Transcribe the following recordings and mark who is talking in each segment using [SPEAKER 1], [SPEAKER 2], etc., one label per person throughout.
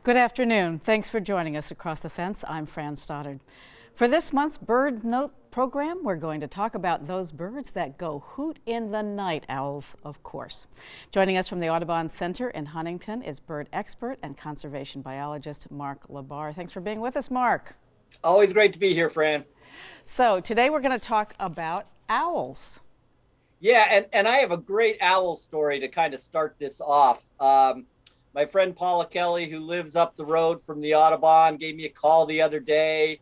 [SPEAKER 1] Good afternoon. Thanks for joining us across the fence. I'm Fran Stoddard. For this month's Bird Note program, we're going to talk about those birds that go hoot in the night, owls, of course. Joining us from the Audubon Center in Huntington is bird expert and conservation biologist Mark LaBarr. Thanks for being with us, Mark.
[SPEAKER 2] Always great to be here, Fran.
[SPEAKER 1] So today we're going to talk about owls.
[SPEAKER 2] Yeah, and I have a great owl story to kind of start this off. My friend Paula Kelly, who lives up the road from the Audubon, gave me a call the other day,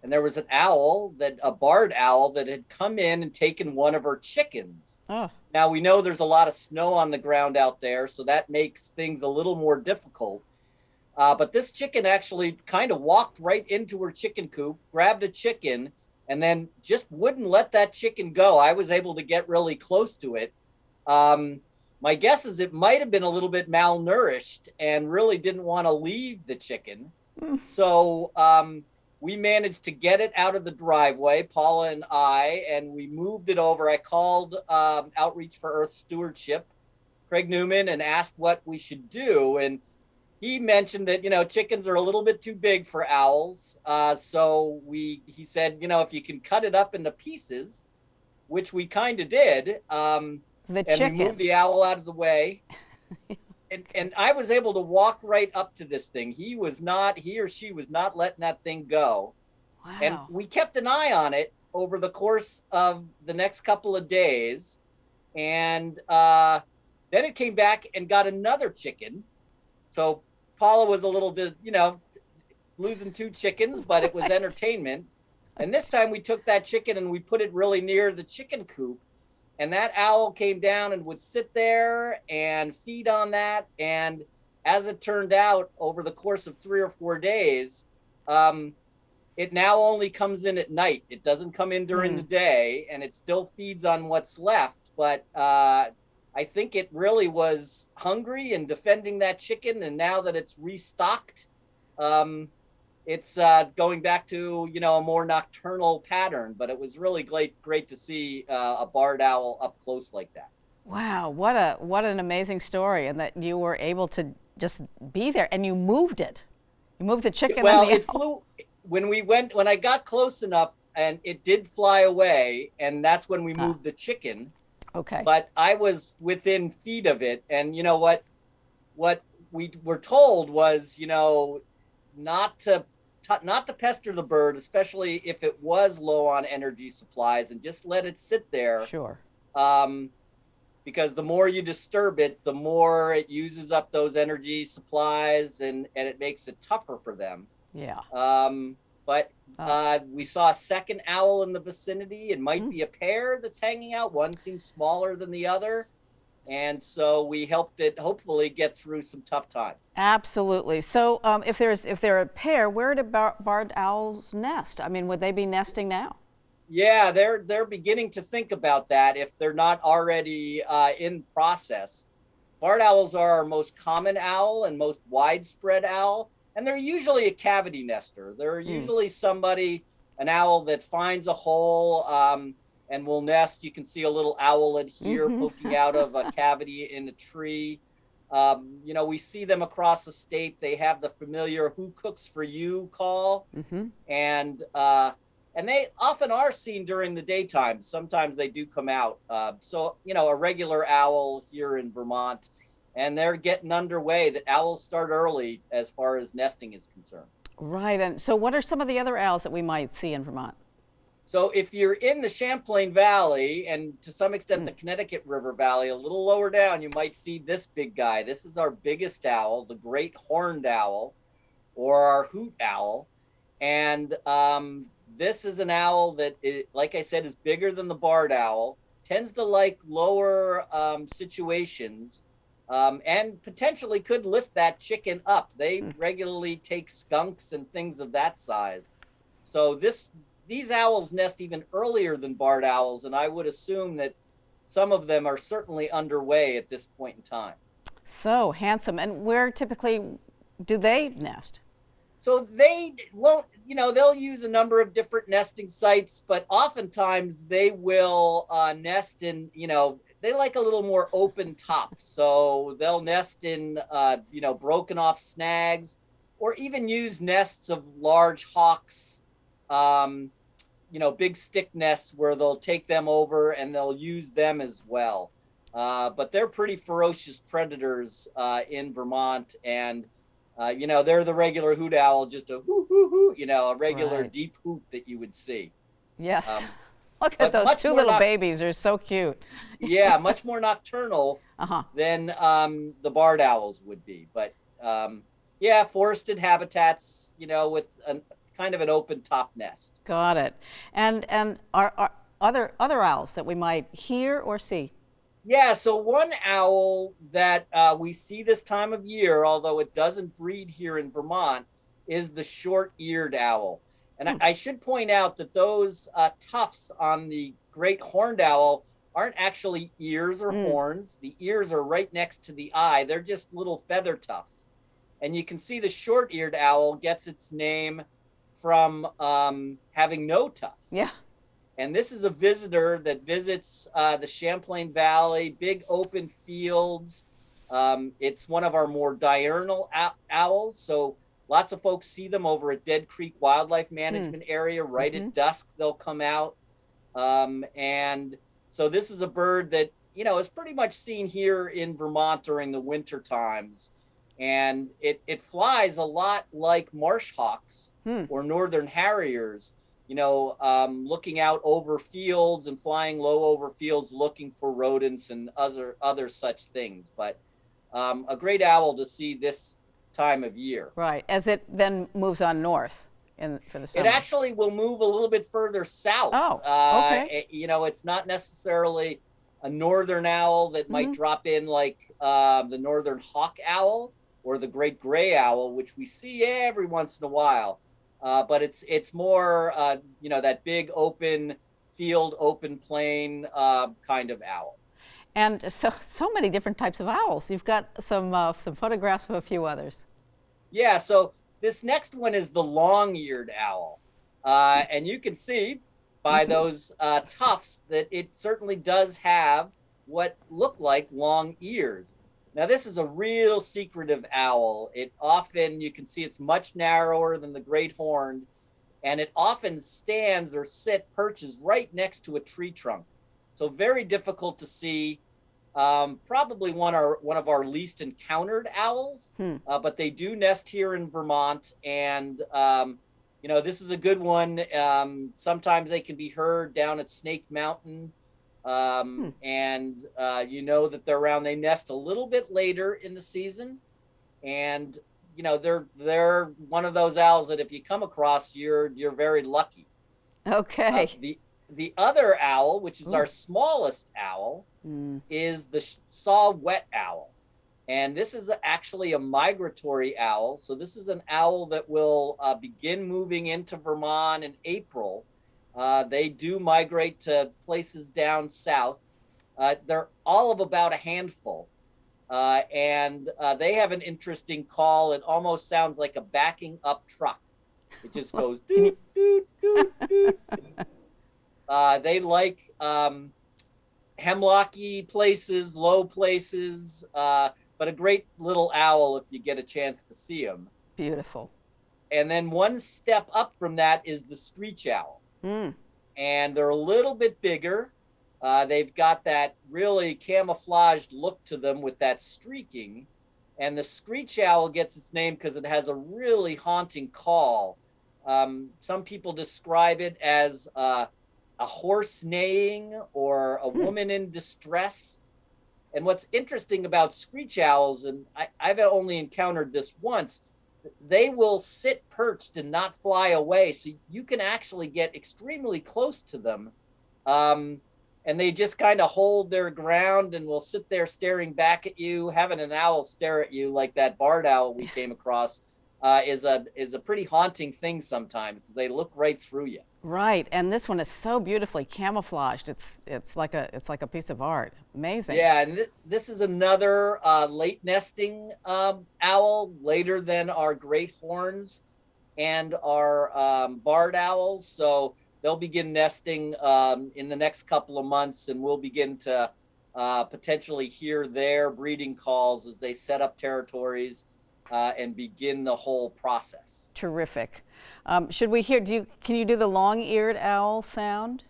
[SPEAKER 2] and there was an owl, a barred owl, that had come in and taken one of her chickens.
[SPEAKER 1] Oh.
[SPEAKER 2] Now, we know there's a lot of snow on the ground out there, so that makes things a little more difficult. But this chicken actually kind of walked right into her chicken coop, grabbed a chicken, and then just wouldn't let that chicken go. I was able to get really close to it. My guess is it might have been a little bit malnourished and really didn't want to leave the chicken. So we managed to get it out of the driveway, Paula and I, and we moved it over. I called Outreach for Earth Stewardship, Craig Newman, and asked what we should do. And he mentioned that, chickens are a little bit too big for owls. So he said, if you can cut it up into pieces, which we kind of did,
[SPEAKER 1] We
[SPEAKER 2] moved the owl out of the way. and I was able to walk right up to this thing. He or she was not letting that thing go.
[SPEAKER 1] Wow.
[SPEAKER 2] And we kept an eye on it over the course of the next couple of days. And then it came back and got another chicken. So Paula was a little, losing two chickens, but it was entertainment. And this time we took that chicken and we put it really near the chicken coop. And that owl came down and would sit there and feed on that. And as it turned out, over the course of 3 or 4 days, it now only comes in at night. It doesn't come in during the day, and it still feeds on what's left. But I think it really was hungry and defending that chicken. And now that it's restocked, it's going back to, a more nocturnal pattern. But it was really great to see a barred owl up close like that.
[SPEAKER 1] Wow, what an amazing story, and that you were able to just be there and you moved it. You moved the chicken.
[SPEAKER 2] Well,
[SPEAKER 1] and the
[SPEAKER 2] it flew when I got close enough, and it did fly away, and that's when we moved the chicken.
[SPEAKER 1] Okay.
[SPEAKER 2] But I was within feet of it, and what we were told was, not to pester the bird, especially if it was low on energy supplies, and just let it sit there.
[SPEAKER 1] Sure.
[SPEAKER 2] Because the more you disturb it, the more it uses up those energy supplies, and it makes it tougher for them.
[SPEAKER 1] Yeah.
[SPEAKER 2] But we saw a second owl in the vicinity. It might be a pair that's hanging out. One seems smaller than the other. And so we helped it hopefully get through some tough times.
[SPEAKER 1] Absolutely. So if they're a pair, where do barred owls nest? I mean, would they be nesting now?
[SPEAKER 2] Yeah, they're beginning to think about that if they're not already in process. Barred owls are our most common owl and most widespread owl, and they're usually a cavity nester. They're usually an owl that finds a hole and will nest. You can see a little owlet here poking out of a cavity in a tree. We see them across the state. They have the familiar "Who cooks for you" call, and they often are seen during the daytime. Sometimes they do come out. So a regular owl here in Vermont, and they're getting underway. The owls start early as far as nesting is concerned.
[SPEAKER 1] Right. And so what are some of the other owls that we might see in Vermont?
[SPEAKER 2] So if you're in the Champlain Valley, and to some extent the Connecticut River Valley, a little lower down, you might see this big guy. This is our biggest owl, the great horned owl, or our hoot owl. And this is an owl that, like I said, is bigger than the barred owl, tends to like lower situations, and potentially could lift that chicken up. They regularly take skunks and things of that size. So these owls nest even earlier than barred owls, and I would assume that some of them are certainly underway at this point in time.
[SPEAKER 1] So handsome. And where typically do they nest?
[SPEAKER 2] So they won't, they'll use a number of different nesting sites, but oftentimes they will nest in, they like a little more open top. So they'll nest in, broken off snags, or even use nests of large hawks, um, big stick nests where they'll take them over and they'll use them as well. But they're pretty ferocious predators in Vermont, and they're the regular hoot owl, just a hoo hoo hoo, a regular
[SPEAKER 1] Right.
[SPEAKER 2] deep hoot that you would see.
[SPEAKER 1] Yes.
[SPEAKER 2] Um,
[SPEAKER 1] Look at
[SPEAKER 2] but
[SPEAKER 1] those
[SPEAKER 2] much
[SPEAKER 1] two
[SPEAKER 2] more
[SPEAKER 1] little babies. They're so cute.
[SPEAKER 2] yeah, much more nocturnal
[SPEAKER 1] Uh-huh.
[SPEAKER 2] than the barred owls would be. But yeah, forested habitats, with kind of an open top nest.
[SPEAKER 1] Got it. And are other owls that we might hear or see?
[SPEAKER 2] Yeah, so one owl that we see this time of year, although it doesn't breed here in Vermont, is the short-eared owl. And I should point out that those tufts on the great horned owl aren't actually ears or horns. The ears are right next to the eye. They're just little feather tufts. And you can see the short-eared owl gets its name from having no tufts.
[SPEAKER 1] Yeah.
[SPEAKER 2] And this is a visitor that visits the Champlain Valley, big open fields. It's one of our more diurnal owls. So lots of folks see them over at Dead Creek Wildlife Management Area. Right at dusk, they'll come out. And so this is a bird that, is pretty much seen here in Vermont during the winter times. And it flies a lot like marsh hawks or northern harriers, looking out over fields and flying low over fields, looking for rodents and other such things. But a great owl to see this time of year.
[SPEAKER 1] Right. As it then moves on north for the summer.
[SPEAKER 2] It actually will move a little bit further south.
[SPEAKER 1] Oh, okay.
[SPEAKER 2] It's not necessarily a northern owl that might drop in like the northern hawk owl or the great gray owl, which we see every once in a while. But it's more, that big open field, open plain kind of owl.
[SPEAKER 1] And so many different types of owls. You've got some photographs of a few others.
[SPEAKER 2] Yeah, so this next one is the long-eared owl. And you can see by those tufts that it certainly does have what look like long ears. Now, this is a real secretive owl. It often, you can see it's much narrower than the great horned, and it often stands or perches right next to a tree trunk. So very difficult to see. Probably one of our least encountered owls, but they do nest here in Vermont, and this is a good one. Sometimes they can be heard down at Snake Mountain. And that they're around. They nest a little bit later in the season, and they're one of those owls that if you come across, you're very lucky.
[SPEAKER 1] Okay.
[SPEAKER 2] The other owl, which is our smallest owl, is the saw-whet owl, and this is actually a migratory owl. So this is an owl that will begin moving into Vermont in April. They do migrate to places down south. They're all of about a handful. And they have an interesting call. It almost sounds like a backing up truck. It just goes doot, doot, doot, doot. They like hemlocky places, low places, but a great little owl if you get a chance to see them.
[SPEAKER 1] Beautiful.
[SPEAKER 2] And then one step up from that is the screech owl. And they're a little bit bigger. They've got that really camouflaged look to them with that streaking. And the screech owl gets its name because it has a really haunting call. Some people describe it as a horse neighing or a woman in distress. And what's interesting about screech owls, and I've only encountered this once, they will sit perched and not fly away. So you can actually get extremely close to them. And they just kind of hold their ground and will sit there staring back at you. Having an owl stare at you like that barred owl we came across is a pretty haunting thing sometimes because they look right through you.
[SPEAKER 1] Right, and this one is so beautifully camouflaged. It's like a piece of art. Amazing.
[SPEAKER 2] Yeah, and this is another late nesting owl, later than our great horns and our barred owls. So they'll begin nesting in the next couple of months, and we'll begin to potentially hear their breeding calls as they set up territories. and begin the whole process.
[SPEAKER 1] Terrific. Should we hear, can you do the long-eared owl sound?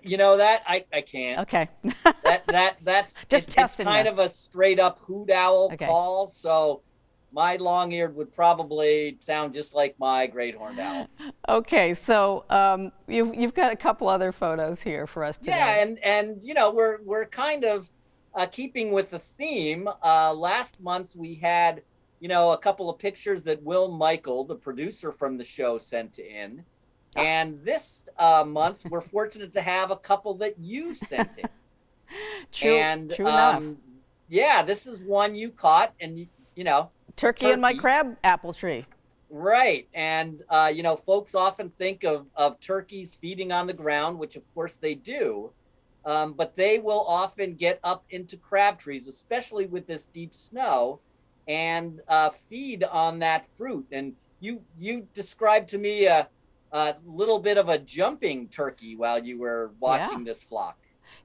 [SPEAKER 2] You know that I can't.
[SPEAKER 1] Okay.
[SPEAKER 2] That's
[SPEAKER 1] just testing.
[SPEAKER 2] It's kind of a straight up hoot owl
[SPEAKER 1] okay.
[SPEAKER 2] call. So my long-eared would probably sound just like my great horned owl.
[SPEAKER 1] Okay, so you've got a couple other photos here for us today.
[SPEAKER 2] Yeah, and you know we're kind of keeping with the theme. Last month we had a couple of pictures that Will Michael, the producer from the show, sent in. And this month, we're fortunate to have a couple that you sent in.
[SPEAKER 1] True enough.
[SPEAKER 2] Yeah, this is one you caught, and
[SPEAKER 1] turkey in my crab apple tree.
[SPEAKER 2] Right, and folks often think of turkeys feeding on the ground, which of course they do, but they will often get up into crab trees, especially with this deep snow, and feed on that fruit. And you described to me a little bit of a jumping turkey while you were watching this flock.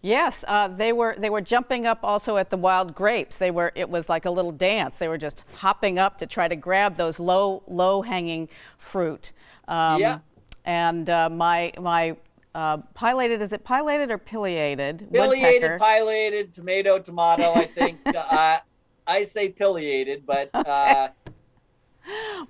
[SPEAKER 1] Yes, they were jumping up also at the wild grapes. It was like a little dance. They were just hopping up to try to grab those low hanging fruit.
[SPEAKER 2] Yeah.
[SPEAKER 1] And my pileated, is it pileated or pileated?
[SPEAKER 2] Pileated, pileated, tomato, I think. I say pileated, but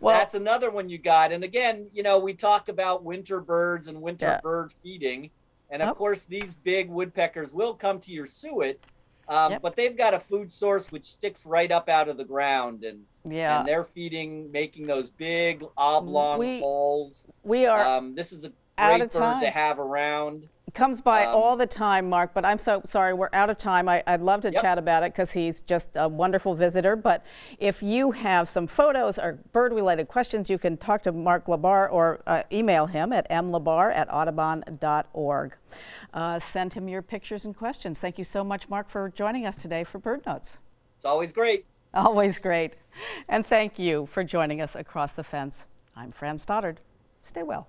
[SPEAKER 2] well, that's another one you got. And again, we talk about winter birds and winter bird feeding. And of course, these big woodpeckers will come to your suet, but they've got a food source which sticks right up out of the ground. And they're feeding, making those big oblong holes.
[SPEAKER 1] We are
[SPEAKER 2] this is a great bird to have around.
[SPEAKER 1] It comes by all the time, Mark, but I'm so sorry, we're out of time. I'd love to chat about it because he's just a wonderful visitor. But if you have some photos or bird-related questions, you can talk to Mark LaBarr or email him at mlabarr@audubon.org. Send him your pictures and questions. Thank you so much, Mark, for joining us today for Bird Notes.
[SPEAKER 2] It's always great.
[SPEAKER 1] Always great. And thank you for joining us across the fence. I'm Fran Stoddard. Stay well.